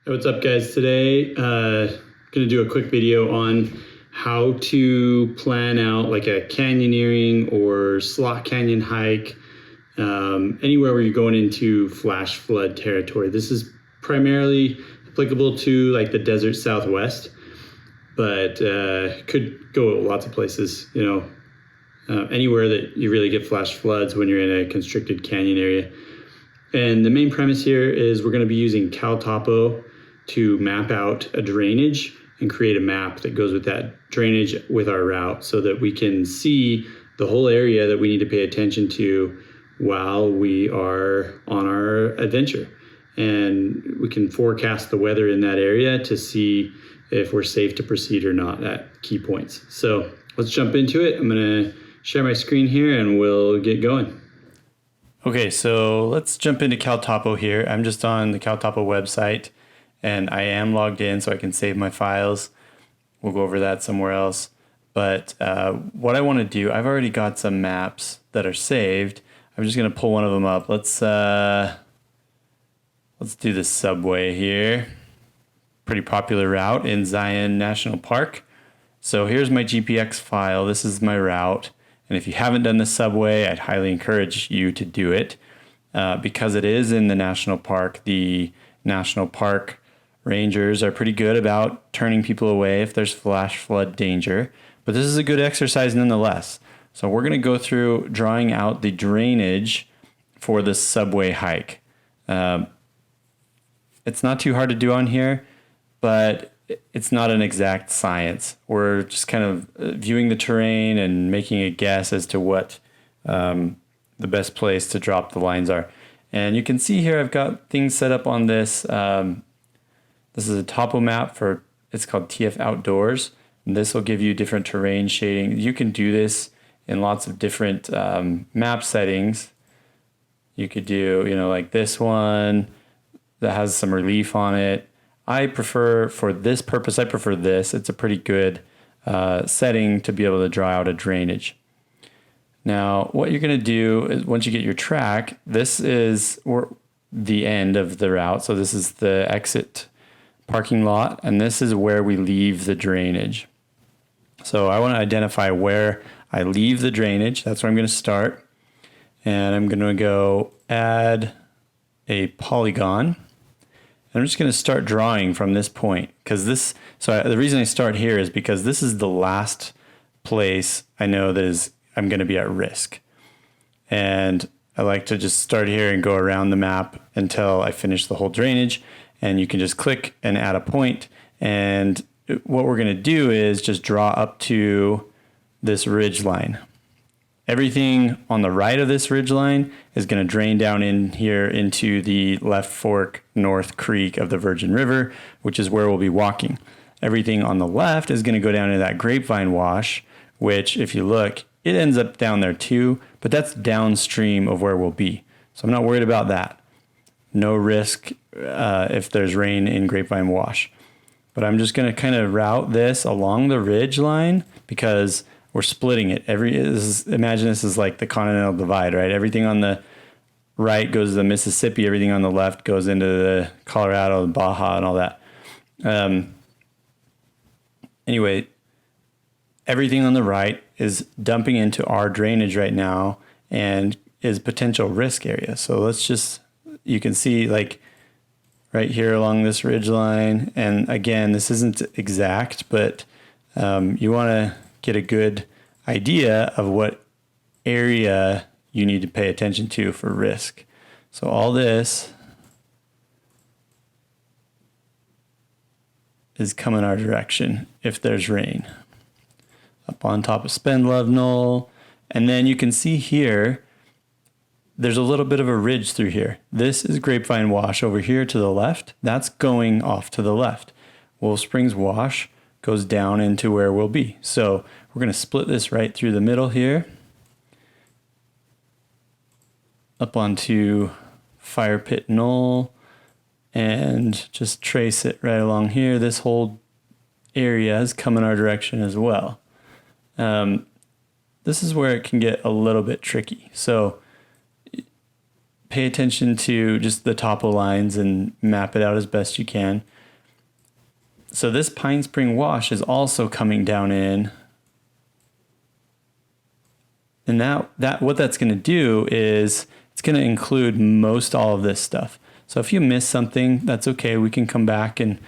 Hey, what's up, guys? Today, going to do a quick video on how to plan out like a canyoneering or slot canyon hike, anywhere where you're going into flash flood territory. This is primarily applicable to like the desert Southwest, but could go lots of places, anywhere that you really get flash floods when you're in a constricted canyon area. And the main premise here is we're going to be using CalTopo to map out a drainage and create a map that goes with that drainage with our route so that we can see the whole area that we need to pay attention to while we are on our adventure. And we can forecast the weather in that area to see if we're safe to proceed or not at key points. So let's jump into it. I'm going to share my screen here and we'll get going. Okay, so let's jump into CalTopo here. I'm just on the CalTopo website and I am logged in so I can save my files. We'll go over that somewhere else. But what I want to do, I've already got some maps that are saved. I'm just going to pull one of them up. Let's do the subway here. Pretty popular route in Zion National Park. So here's my GPX file. This is my route. And if you haven't done the subway, I'd highly encourage you to do it because it is in the national park. The national park rangers are pretty good about turning people away if there's flash flood danger. But this is a good exercise nonetheless. So we're going to go through drawing out the drainage for this subway hike. It's not too hard to do on here, but it's not an exact science. We're just kind of viewing the terrain and making a guess as to what the best place to drop the lines are. And you can see here I've got things set up on this. This is a topo map for, it's called TF Outdoors. And this will give you different terrain shading. You can do this in lots of different map settings. You could do, like this one that has some relief on it. I prefer, for this purpose, I prefer this. It's a pretty good setting to be able to draw out a drainage. Now, what you're going to do is once you get your track, this is the end of the route. So this is the exit parking lot, and this is where we leave the drainage. So I want to identify where I leave the drainage. That's where I'm going to start. And I'm going to go add a polygon. I'm just going to start drawing from this point because the reason I start here is because this is the last place I know that I'm going to be at risk. And I like to just start here and go around the map until I finish the whole drainage. And you can just click and add a point. And what we're going to do is just draw up to this ridge line. Everything on the right of this ridge line is going to drain down in here into the left fork North Creek of the Virgin River, which is where we'll be walking. Everything on the left is going to go down into that grapevine wash, which if you look, it ends up down there too, but that's downstream of where we'll be. So I'm not worried about that. No risk if there's rain in grapevine wash. But I'm just going to kind of route this along the ridge line because we're splitting it. Imagine this is like the Continental Divide, right? Everything on the right goes to the Mississippi. Everything on the left goes into the Colorado, Baja, and all that. Anyway, everything on the right is dumping into our drainage right now and is potential risk area. So you can see like right here along this ridge line. And again, this isn't exact, but you want to get a good idea of what area you need to pay attention to for risk. So all this is coming our direction if there's rain. Up on top of Spendlove Knoll. And then you can see here, there's a little bit of a ridge through here. This is Grapevine Wash over here to the left. That's going off to the left. Wolf Springs Wash goes down into where we'll be. So we're going to split this right through the middle here. Up onto Fire Pit Knoll and just trace it right along here. This whole area is coming our direction as well. This is where it can get a little bit tricky. So pay attention to just the topo lines and map it out as best you can. So this Pine Spring wash is also coming down in. And that what that's going to do is it's going to include most all of this stuff. So if you miss something, that's okay. We can come back and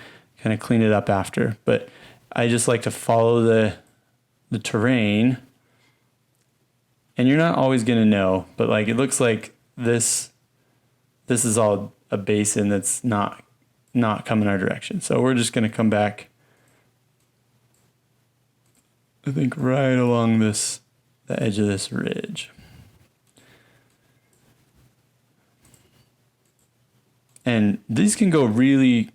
kind of clean it up after. But I just like to follow the terrain. And you're not always going to know, but like it looks like this is all a basin that's not coming our direction. So we're just going to come back, I think, right along the edge of this ridge. And these can go really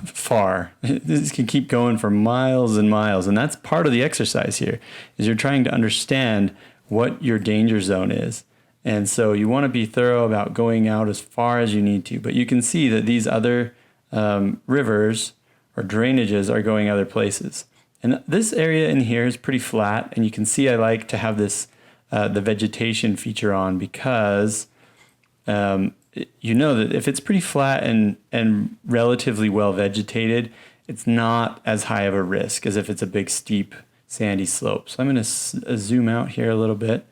far. These can keep going for miles and miles. And that's part of the exercise here, is you're trying to understand what your danger zone is. And so you want to be thorough about going out as far as you need to. But you can see that these other rivers or drainages are going other places. And this area in here is pretty flat. And you can see I like to have this, the vegetation feature on, because you know that if it's pretty flat and relatively well vegetated, it's not as high of a risk as if it's a big steep sandy slope. So I'm going to zoom out here a little bit,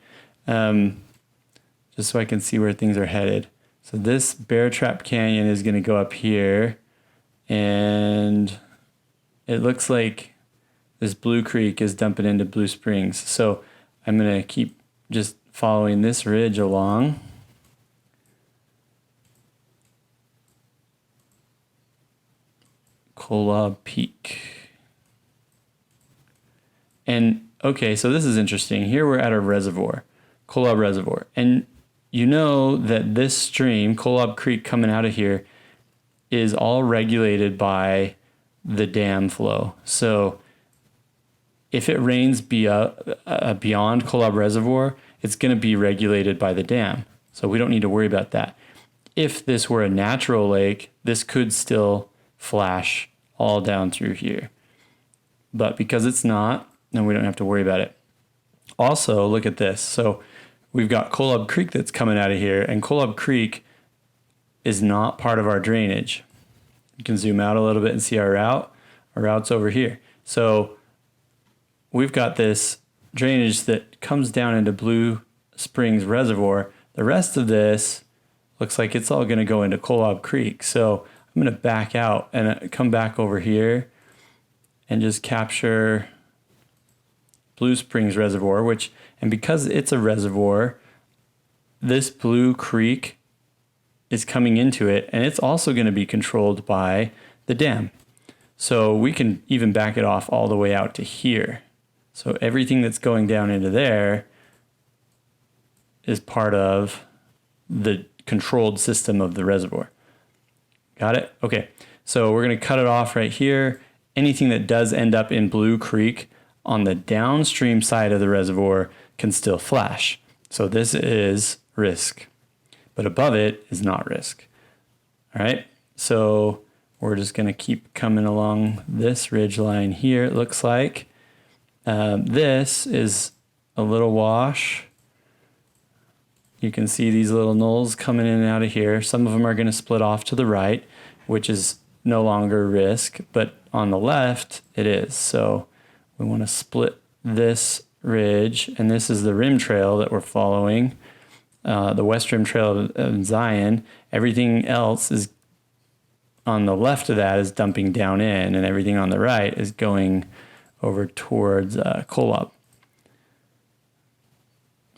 just so I can see where things are headed. So this Bear Trap Canyon is going to go up here, and it looks like this Blue Creek is dumping into Blue Springs. So I'm going to keep just following this ridge along. Kolob Peak. And okay, so this is interesting. Here we're at a reservoir, Kolob Reservoir. And you know that this stream, Kolob Creek, coming out of here is all regulated by the dam flow. So if it rains beyond Kolob Reservoir, it's going to be regulated by the dam. So we don't need to worry about that. If this were a natural lake, this could still flash all down through here. But because it's not, then we don't have to worry about it. Also, look at this. So we've got Kolob Creek that's coming out of here, and Kolob Creek is not part of our drainage. You can zoom out a little bit and see our route. Our route's over here. So we've got this drainage that comes down into Blue Springs Reservoir. The rest of this looks like it's all going to go into Kolob Creek. So I'm going to back out and come back over here and just capture Blue Springs Reservoir, and because it's a reservoir, this Blue Creek is coming into it, and it's also going to be controlled by the dam. So we can even back it off all the way out to here. So everything that's going down into there is part of the controlled system of the reservoir. Got it? Okay. So we're going to cut it off right here. Anything that does end up in Blue Creek on the downstream side of the reservoir can still flash. So this is risk, but above it is not risk. All right. So we're just going to keep coming along this ridge line here. It looks like this is a little wash. You can see these little knolls coming in and out of here. Some of them are going to split off to the right, which is no longer risk, but on the left it is. So we want to split this ridge, and this is the rim trail that we're following, the West Rim Trail of Zion. Everything else is on the left of that is dumping down in, and everything on the right is going over towards Kolob.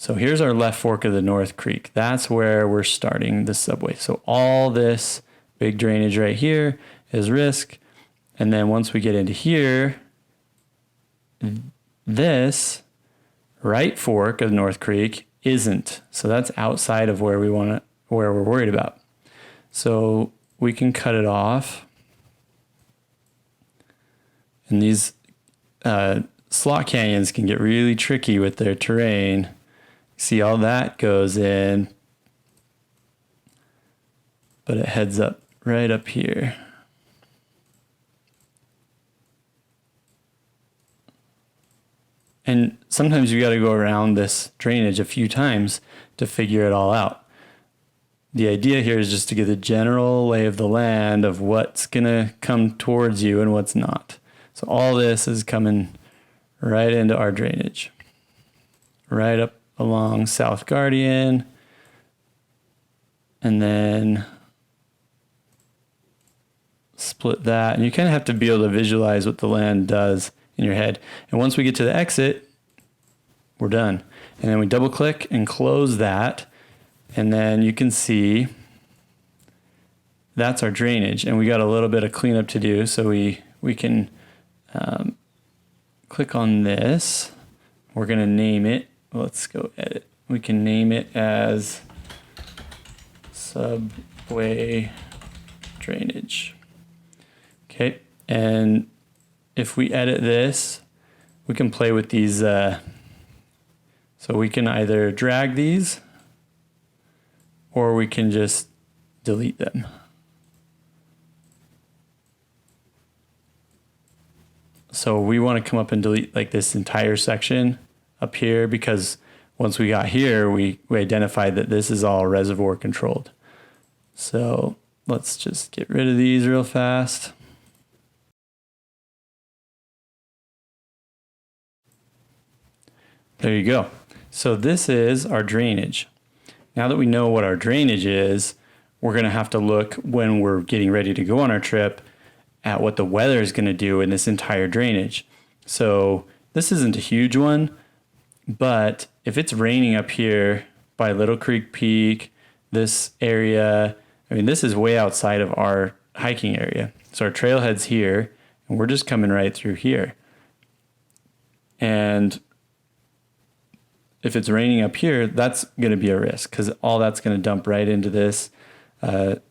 So here's our left fork of the North Creek. That's where we're starting the subway. So all this big drainage right here is risk. And then once we get into here, this right fork of North Creek isn't. So that's outside of where where we're worried about. So we can cut it off. And these slot canyons can get really tricky with their terrain. See, all that goes in, but it heads up right up here. And sometimes you got to go around this drainage a few times to figure it all out. the idea here is just to get the general lay of the land of what's going to come towards you and what's not. So all this is coming right into our drainage, right up along South Guardian, and then split that. And you kind of have to be able to visualize what the land does in your head. And once we get to the exit, we're done. And then we double click and close that. And then you can see that's our drainage. And we got a little bit of cleanup to do. So we can click on this. We're going to name it. Let's go edit. We can name it as subway drainage. Okay. And if we edit this, we can play with these. So we can either drag these or we can just delete them. So we want to come up and delete like this entire section up here, because once we got here, we identified that this is all reservoir controlled. So let's just get rid of these real fast. There you go. So this is our drainage. Now that we know what our drainage is, we're going to have to look when we're getting ready to go on our trip at what the weather is going to do in this entire drainage. So this isn't a huge one, but if it's raining up here by Little Creek Peak, this area, I mean, this is way outside of our hiking area. So our trailhead's here, and we're just coming right through here. And if it's raining up here, that's going to be a risk, because all that's going to dump right into this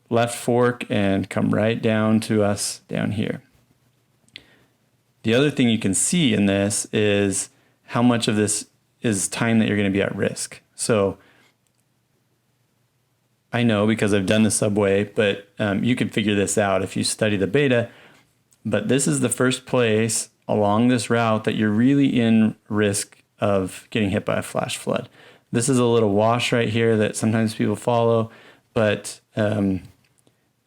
left fork and come right down to us down here. The other thing you can see in this is how much of this is time that you're going to be at risk. So I know because I've done the subway, but you can figure this out if you study the beta. But this is the first place along this route that you're really in risk of getting hit by a flash flood. This is a little wash right here that sometimes people follow, but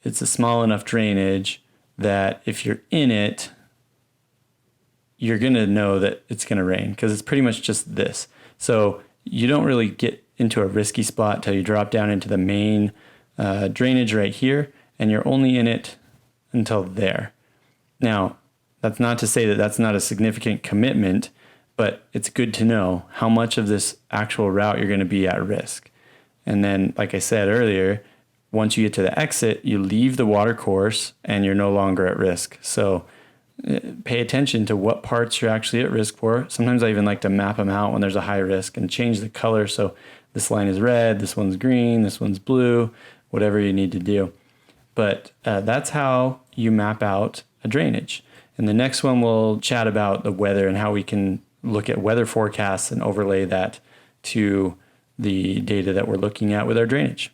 it's a small enough drainage that if you're in it, you're going to know that it's going to rain, because it's pretty much just this. So you don't really get into a risky spot till you drop down into the main drainage right here, and you're only in it until there. Now, that's not to say that that's not a significant commitment, but it's good to know how much of this actual route you're going to be at risk. And then, like I said earlier, once you get to the exit, you leave the water course and you're no longer at risk. So pay attention to what parts you're actually at risk for. Sometimes I even like to map them out when there's a high risk and change the color. So this line is red, this one's green, this one's blue, whatever you need to do. But that's how you map out a drainage. And the next one we'll chat about the weather and how we can look at weather forecasts and overlay that to the data that we're looking at with our drainage.